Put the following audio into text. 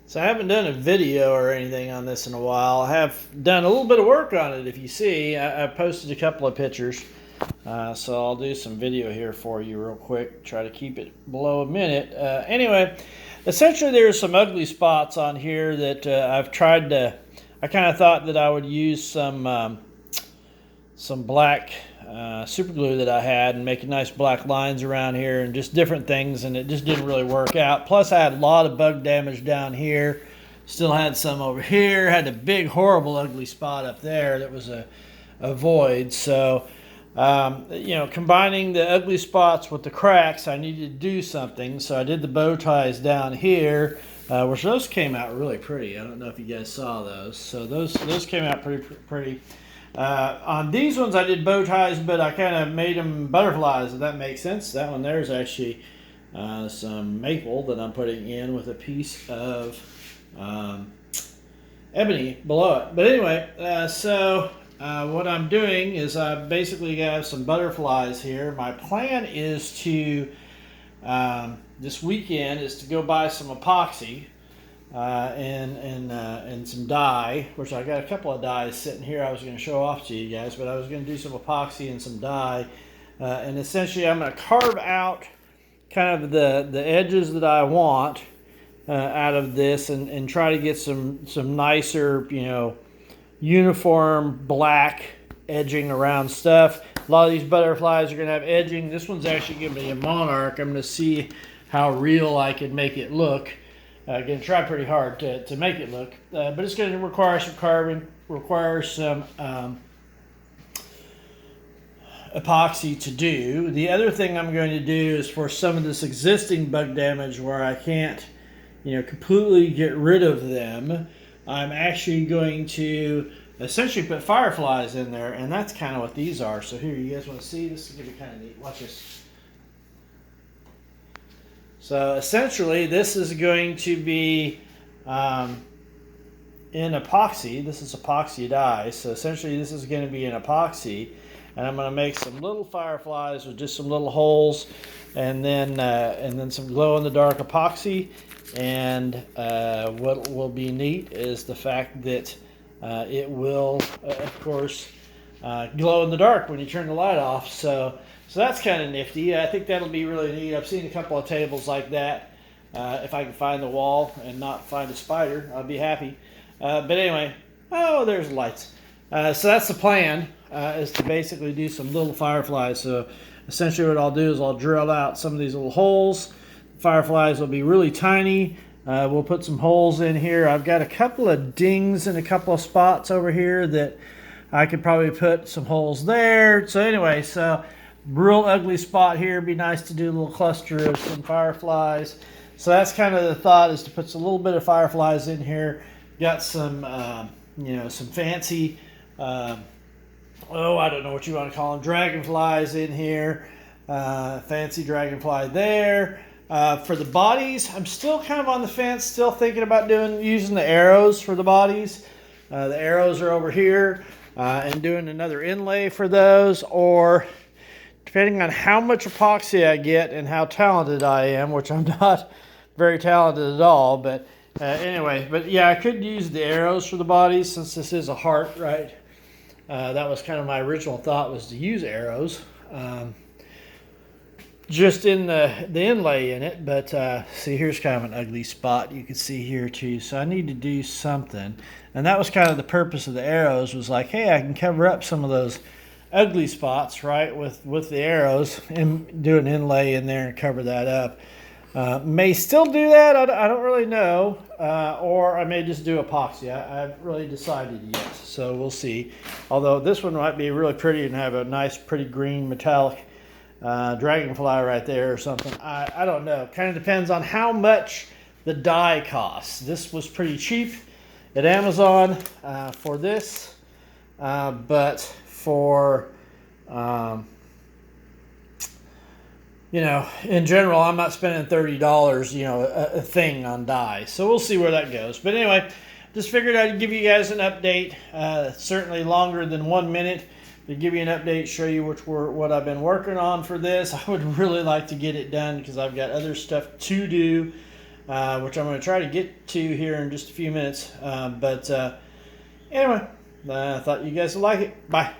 So I haven't done a video or anything on this in a while. I have done a little bit of work on it. If you see, I posted a couple of pictures. So I'll do some video here for you real quick. Try to keep it below a minute. Anyway, essentially there's some ugly spots on here that I've tried to. I kind of thought that I would use some black super glue that I had and make nice black lines around here and just different things, and it just didn't really work out. Plus I had a lot of bug damage down here, still had some over here, had a big horrible ugly spot up there that was a void. So combining the ugly spots with the cracks, I needed to do something. So I did the bow ties down here, which those came out really pretty. I don't know if you guys saw those. So those came out pretty. On these ones I did bow ties, but I kind of made them butterflies, if that makes sense. That one there is actually some maple that I'm putting in with a piece of ebony below it. But anyway, what I'm doing is I basically have some butterflies here. My plan is to, this weekend, is to go buy some epoxy and some dye, which I got a couple of dyes sitting here I was going to show off to you guys, but I was going to do some epoxy and some dye, and essentially I'm going to carve out kind of the edges that I want out of this, and try to get some nicer, uniform black edging around stuff. A lot of these butterflies are going to have edging. This one's actually going to be a monarch. I'm going to see how real I can make it look. Going to try pretty hard to make it look, but it's going to require some carving, require some epoxy to do. The other thing I'm going to do is for some of this existing bug damage where I can't, completely get rid of them, I'm actually going to essentially put fireflies in there, and that's kind of what these are. So here, you guys want to see? This is going to be kind of neat. Watch this. So essentially, this is going to be in epoxy. This is epoxy dye. So essentially, this is going to be in epoxy, and I'm going to make some little fireflies with just some little holes, and then some glow-in-the-dark epoxy. And what will be neat is the fact that it will, of course, glow in the dark when you turn the light off. So that's kind of nifty. I think that'll be really neat. I've seen a couple of tables like that. If I can find the wall and not find a spider, I'll be happy. But anyway, there's the lights. So that's the plan, is to basically do some little fireflies. So essentially what I'll do is I'll drill out some of these little holes. Fireflies will be really tiny. We'll put some holes in here. I've got a couple of dings in a couple of spots over here that I could probably put some holes there. So anyway, real ugly spot here. It'd be nice to do a little cluster of some fireflies. So that's kind of the thought, is to put a little bit of fireflies in here. Got some, some fancy, I don't know what you want to call them, dragonflies in here. Fancy dragonfly there. For the bodies, I'm still kind of on the fence, still thinking about using the arrows for the bodies. The arrows are over here, and doing another inlay for those, or depending on how much epoxy I get and how talented I am, which I'm not very talented at all, but anyway, but yeah, I could use the arrows for the bodies since this is a heart, right? That was kind of my original thought, was to use arrows. Just in the inlay in it, but see, here's kind of an ugly spot you can see here too, so I need to do something, and that was kind of the purpose of the arrows, was like, hey, I can cover up some of those ugly spots, right, with the arrows, and do an inlay in there and cover that up. May still do that, I don't really know, or I may just do epoxy. I haven't really decided yet, so we'll see. Although this one might be really pretty and have a nice pretty green metallic dragonfly right there or something. I don't know. Kind of depends on how much the dye costs. This was pretty cheap at Amazon for this, but for in general, I'm not spending $30 a thing on dye. So we'll see where that goes. But anyway, just figured I'd give you guys an update. Certainly longer than 1 minute. To give you an update, show you what I've been working on for this. I would really like to get it done because I've got other stuff to do. which I'm going to try to get to here in just a few minutes. But anyway, I thought you guys would like it. Bye.